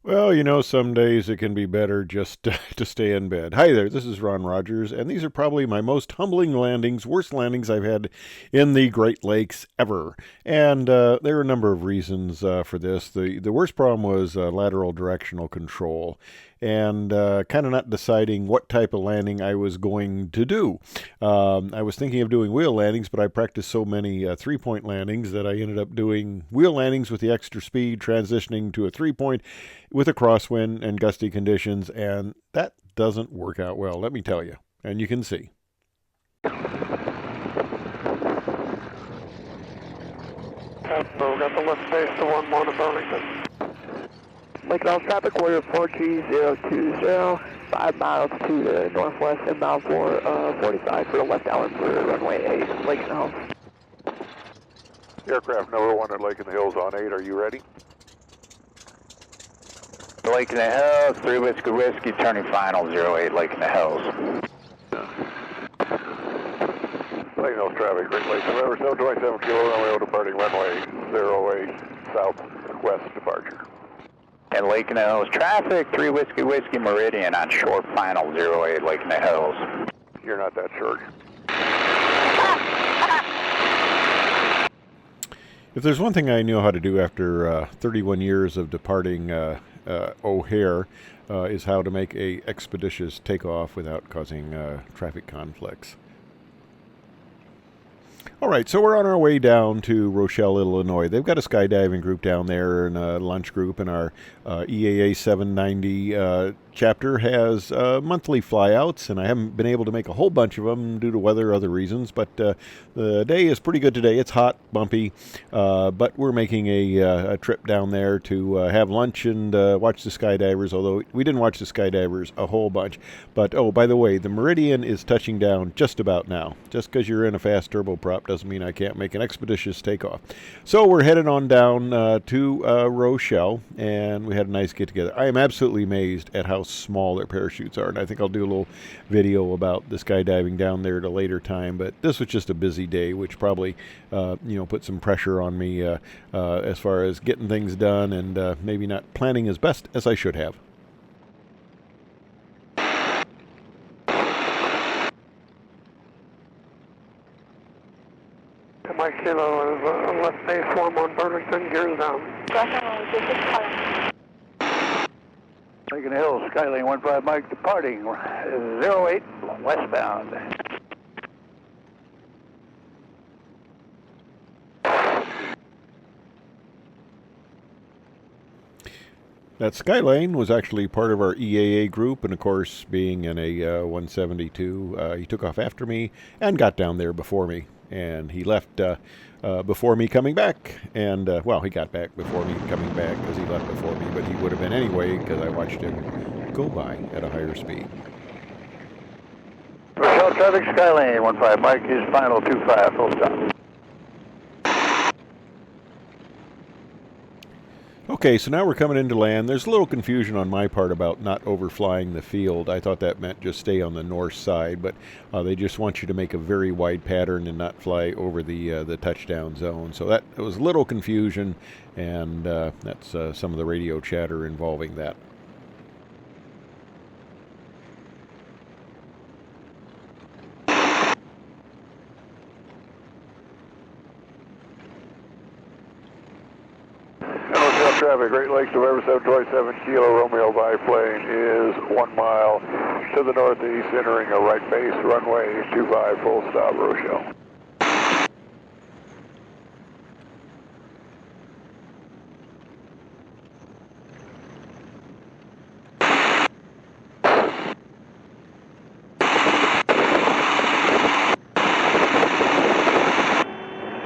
Well, some days it can be better just to stay in bed. Hi there, this is Ron Rogers, and these are probably my most humbling landings, worst landings I've had in the Great Lakes ever. And there are a number of reasons for this. The worst problem was lateral directional control and kind of not deciding what type of landing I was going to do. I was thinking of doing wheel landings, but I practiced so many 3 point landings that I ended up doing wheel landings with the extra speed, transitioning to a 3 point with a crosswind and gusty conditions, and that doesn't work out well, let me tell you. And you can see. Bravo, got the left base to 1-1 in Burlington. Lake House traffic, warrior 4G020, 5 miles to the northwest, inbound for 45 for the left Allen for runway 8, Lake House. Aircraft number 1 at Lake in the Hills on 8, are you ready? Lake in the Hills, 3 Whiskey Whiskey, turning final, 08, Lake in the Hills. Lake Hills traffic, Great Lakes, November 727 Kilo Romeo departing runway 08, southwest departure. And Lake in the Hills traffic, 3 Whiskey Whiskey Meridian on short final, 08, Lake in the Hills. You're not that short. If there's one thing I know how to do after 31 years of departing O'Hare, is how to make a expeditious takeoff without causing traffic conflicts. All right, so we're on our way down to Rochelle, Illinois. They've got a skydiving group down there and a lunch group, and our EAA 790 chapter has monthly flyouts, and I haven't been able to make a whole bunch of them due to weather or other reasons, but the day is pretty good today. It's hot, bumpy, but we're making a trip down there to have lunch and watch the skydivers, although we didn't watch the skydivers a whole bunch. But, oh, by the way, the Meridian is touching down just about now. Just because you're in a fast turboprop doesn't mean I can't make an expeditious takeoff. So we're headed on down to Rochelle, and we had a nice get-together. I am absolutely amazed at how small their parachutes are, and I think I'll do a little video about the skydiving down there at a later time, but this was just a busy day, which probably put some pressure on me as far as getting things done and maybe not planning as best as I should have. Mike Kilo is left base 1-1 Burlington, gears down. Lake in the Hills, Skylane 15 Mike departing 08, westbound. That Skylane was actually part of our EAA group, and of course, being in a 172, he took off after me and got down there before me. And he left before me coming back, and well, he got back before me coming back because he left before me, but he would have been anyway because I watched him go by at a higher speed. Rochelle traffic, Skylane 15 Mike is final 25, full stop. Okay, so now we're coming into land. There's a little confusion on my part about not overflying the field. I thought that meant just stay on the north side, but they just want you to make a very wide pattern and not fly over the touchdown zone. So that was a little confusion, and that's some of the radio chatter involving that. Traffic, Great Lakes, November 727 Kilo Romeo biplane is 1 mile to the northeast, entering a right base, runway 25, full stop, Rochelle.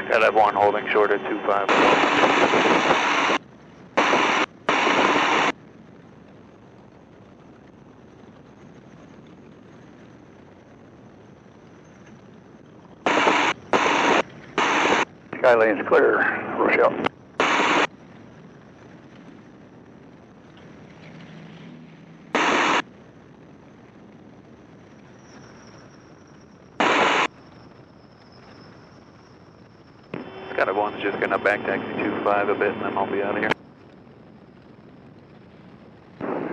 Skydive 1 holding short at 25. Skylane's clear, Rochelle. Skydive 1's just going to back taxi 25 a bit, and then I'll be out of here.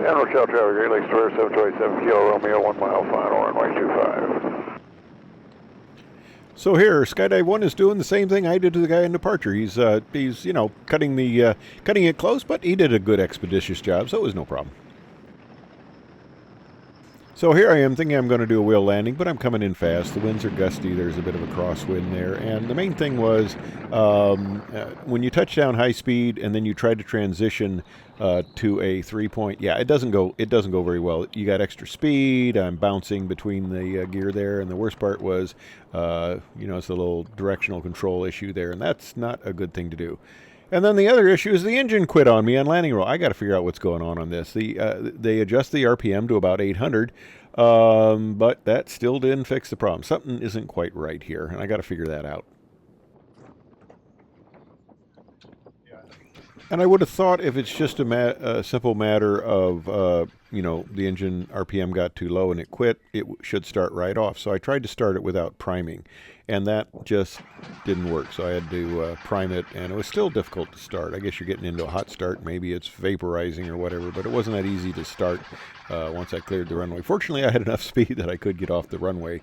And Rochelle traffic, Great Lakes Square, 727 Kilo Romeo, 1 mile final, runway 25. So here, Skydive 1 is doing the same thing I did to the guy in departure. He's you know, cutting it close, but he did a good expeditious job, so it was no problem. So here I am thinking I'm going to do a wheel landing, but I'm coming in fast. The winds are gusty. There's a bit of a crosswind there. And the main thing was when you touch down high speed and then you try to transition to a 3-point, yeah, it doesn't go very well. You got extra speed. I'm bouncing between the gear there. And the worst part was, you know, it's a little directional control issue there. And that's not a good thing to do. And then the other issue is the engine quit on me on landing roll. I got to figure out what's going on this. They adjust the RPM to about 800, but that still didn't fix the problem. Something isn't quite right here, and I got to figure that out. And I would have thought if it's just a simple matter of, you know, the engine RPM got too low and it quit, it should start right off. So I tried to start it without priming, and that just didn't work. So I had to prime it, and it was still difficult to start. I guess you're getting into a hot start. Maybe it's vaporizing or whatever, but it wasn't that easy to start once I cleared the runway. Fortunately, I had enough speed that I could get off the runway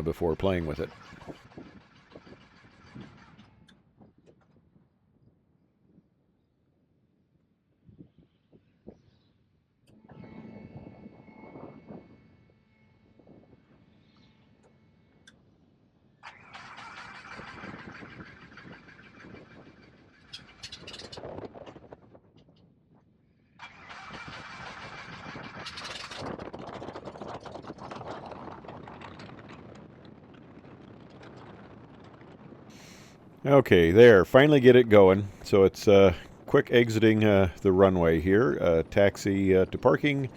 before playing with it. Okay, there. Finally get it going. So it's quick exiting the runway here. Taxi to parking.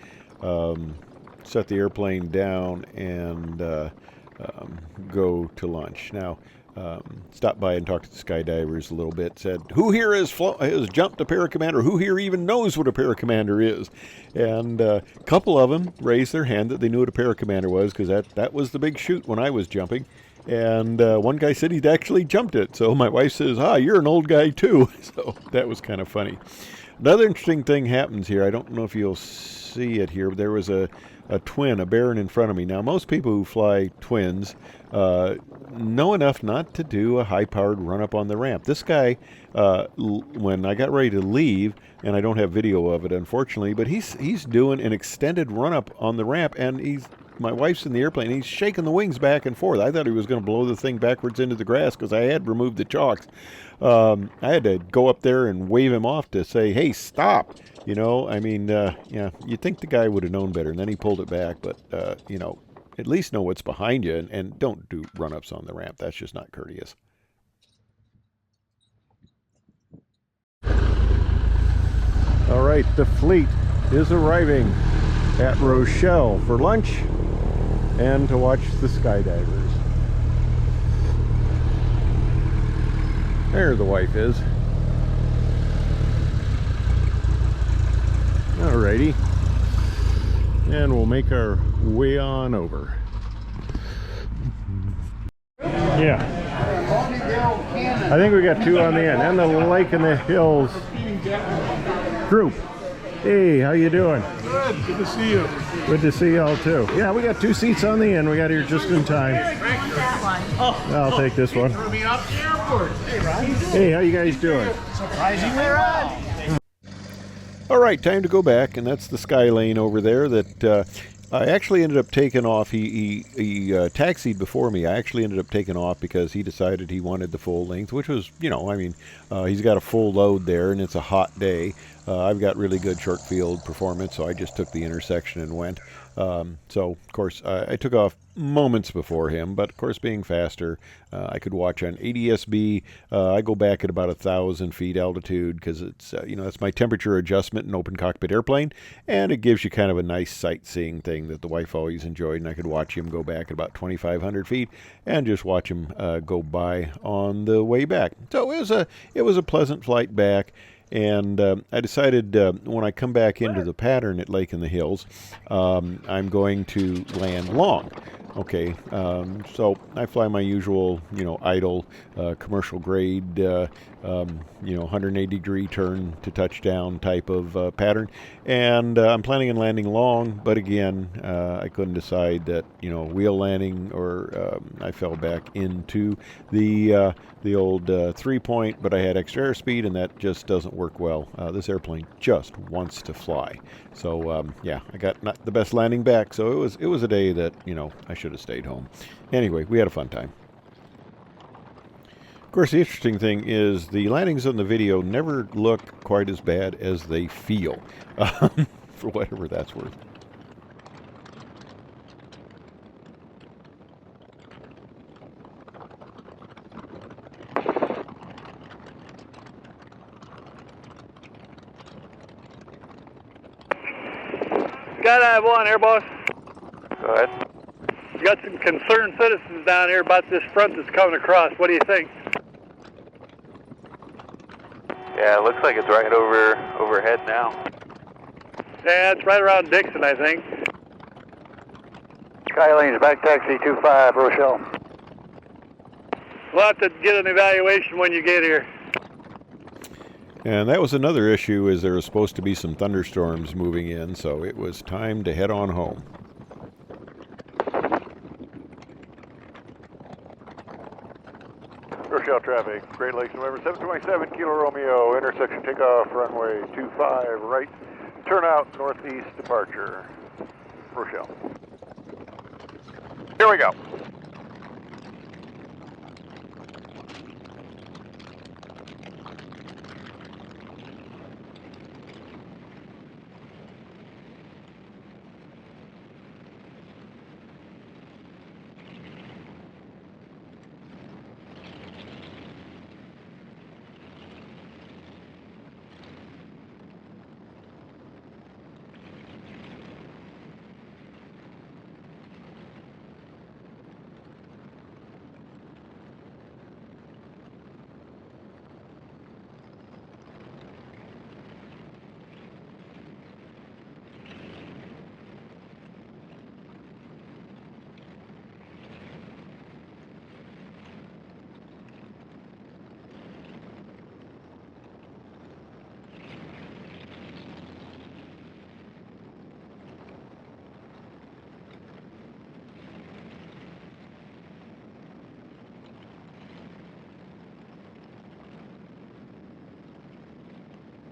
Set the airplane down and go to lunch. Now, stopped by and talked to the skydivers a little bit. Said, who here has jumped a paracommander? Who here even knows what a paracommander is? And a couple of them raised their hand that they knew what a paracommander was, because that was the big shoot when I was jumping. And one guy said he'd actually jumped it. So my wife says, you're an old guy too. So that was kind of funny. Another interesting thing happens here. I don't know if you'll see it here, but there was a twin, a Baron in front of me. Now, most people who fly twins know enough not to do a high-powered run-up on the ramp. This guy, when I got ready to leave, and I don't have video of it, unfortunately, but he's doing an extended run-up on the ramp, and my wife's in the airplane. He's shaking the wings back and forth. I thought he was going to blow the thing backwards into the grass because I had removed the chocks. I had to go up there and wave him off to say, hey, stop. You know, I mean, yeah, you'd think the guy would have known better, and then he pulled it back. But, you know, at least know what's behind you, and don't do run-ups on the ramp. That's just not courteous. All right, the fleet is arriving at Rochelle for lunch and to watch the skydivers. There the wife is. Alrighty. And we'll make our way on over. Yeah. I think we got two on the end. And the Lake in the Hills group. Hey, how you doing? Good. Good to see you. Good to see y'all too. Yeah, we got two seats on the end. We got here just in time. That one. I'll take this one. Threw me off the airport. Hey, Ron. Hey, how you guys doing? Surprisingly well. All right, time to go back, and that's the Sky Lane over there that I actually ended up taking off. He taxied before me. I actually ended up taking off because he decided he wanted the full length, which was, you know, I mean, he's got a full load there, and it's a hot day. I've got really good short field performance, so I just took the intersection and went. So, of course, I took off moments before him, but, of course, being faster, I could watch on ADS-B. I go back at about 1,000 feet altitude because it's, you know, that's my temperature adjustment in open cockpit airplane, and it gives you kind of a nice sightseeing thing that the wife always enjoyed, and I could watch him go back at about 2,500 feet and just watch him go by on the way back. So it was a pleasant flight back. And I decided when I come back into the pattern at Lake in the Hills, I'm going to land long. Okay, so I fly my usual, you know, idle commercial grade 180-degree turn to touchdown type of pattern. And I'm planning on landing long, but again, I couldn't decide that, wheel landing, or I fell back into the old 3-point, but I had extra airspeed, and that just doesn't work well. This airplane just wants to fly. So yeah, I got not the best landing back, so it was a day that, I should have stayed home. Anyway, we had a fun time. Of course, the interesting thing is the landings on the video never look quite as bad as they feel, for whatever that's worth. Skydive 1, Air Boss. Go ahead. You got some concerned citizens down here about this front that's coming across. What do you think? Yeah, it looks like it's right overhead now. Yeah, it's right around Dixon, I think. Skylane's back taxi 25, Rochelle. We'll have to get an evaluation when you get here. And that was another issue, is there was supposed to be some thunderstorms moving in, so it was time to head on home. Rochelle traffic, Great Lakes, November 727, Kilo Romeo, intersection takeoff, runway 25, right, turn out, northeast departure, Rochelle. Here we go.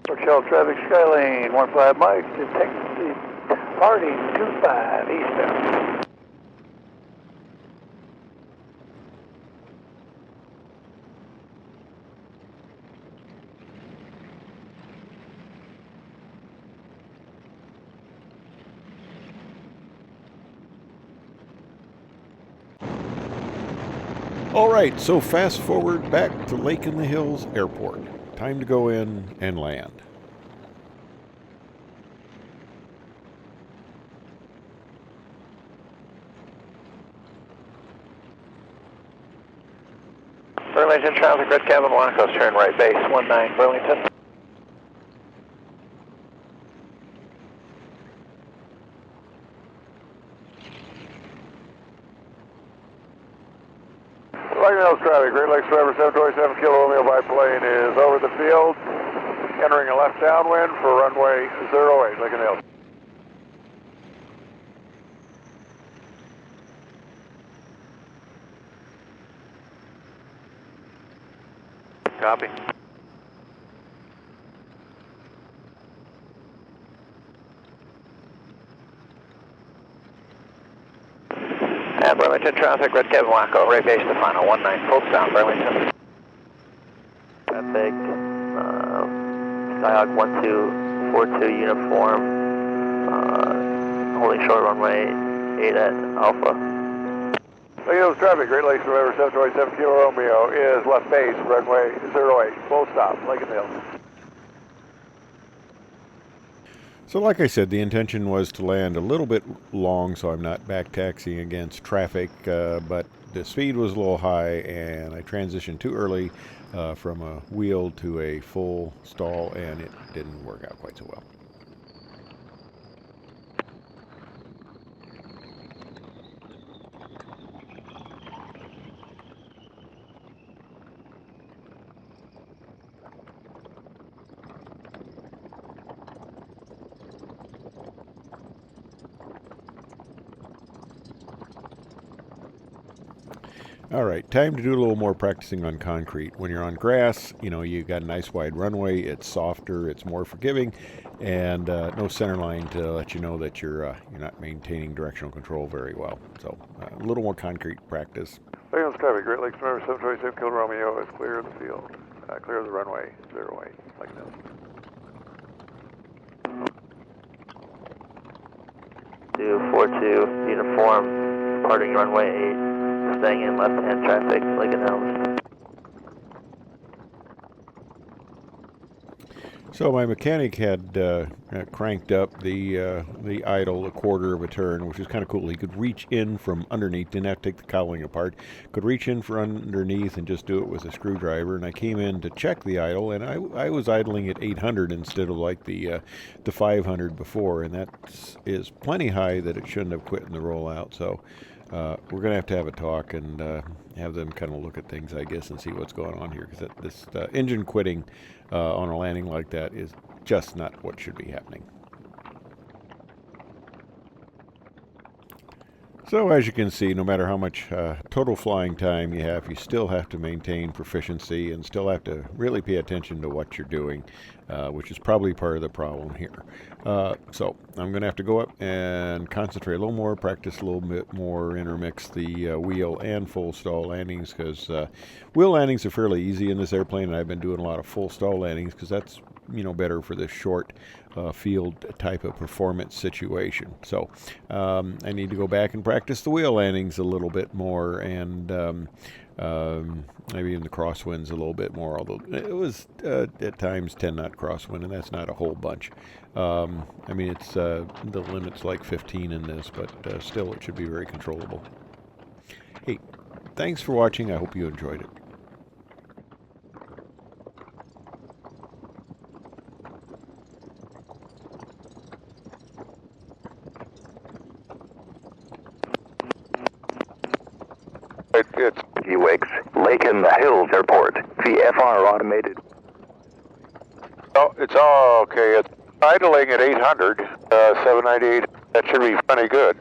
Rochelle traffic, Skylane 15 Mike, detect the party 25 eastbound. All right, so fast forward back to Lake in the Hills Airport. Time to go in and land. Burlington traffic, red cabin 1, coast turn right base 19 Burlington. Lake Hills traffic, Great Lakes November 727, Kilo Romeo biplane is over the field, entering a left downwind for runway 08, Lake Hills. Copy. And Burlington traffic, red cabin Wacko, right base to final 19, full stop Burlington. Traffic, Skyhawk 1242 uniform, holding short runway 8 at Alpha. Lake Hills traffic, Great Lakes November 727, Kilo Romeo is left base, runway 08, full stop, Lake Hills. So like I said, the intention was to land a little bit long so I'm not back taxiing against traffic, but the speed was a little high and I transitioned too early from a wheel to a full stall, and it didn't work out quite so well. All right, time to do a little more practicing on concrete. When you're on grass, you know, you got a nice wide runway. It's softer, it's more forgiving, and no center line to let you know that you're not maintaining directional control very well. So a little more concrete practice. Lagos traffic, Great Lakes, November 727, Kilo Romeo is clear of the field. Clear of the runway, 08, like that. 242, uniform, departing runway 8, staying in left-hand traffic, Lincoln Hills. So my mechanic had cranked up the idle a quarter of a turn, which is kind of cool. He could reach in from underneath, didn't have to take the cowling apart, could reach in from underneath and just do it with a screwdriver. And I came in to check the idle, and I was idling at 800 instead of like the 500 before, and that is plenty high that it shouldn't have quit in the rollout. So we're going to have a talk and have them kind of look at things, I guess, and see what's going on here, because this engine quitting on a landing like that is just not what should be happening. So as you can see, no matter how much total flying time you have, you still have to maintain proficiency and still have to really pay attention to what you're doing, which is probably part of the problem here. So I'm going to have to go up and concentrate a little more, practice a little bit more, intermix the wheel and full stall landings, because wheel landings are fairly easy in this airplane, and I've been doing a lot of full stall landings because that's, you know, better for this short field type of performance situation. So I need to go back and practice the wheel landings a little bit more, and maybe in the crosswinds a little bit more, although it was at times 10 knot crosswind, and that's not a whole bunch. I mean, it's the limit's like 15 in this, but still it should be very controllable. Hey, thanks for watching. I hope you enjoyed it. It's UX, Lake in the Hills Airport, VFR automated. oh, it's all okay. It's idling at 800, 798. That should be plenty good.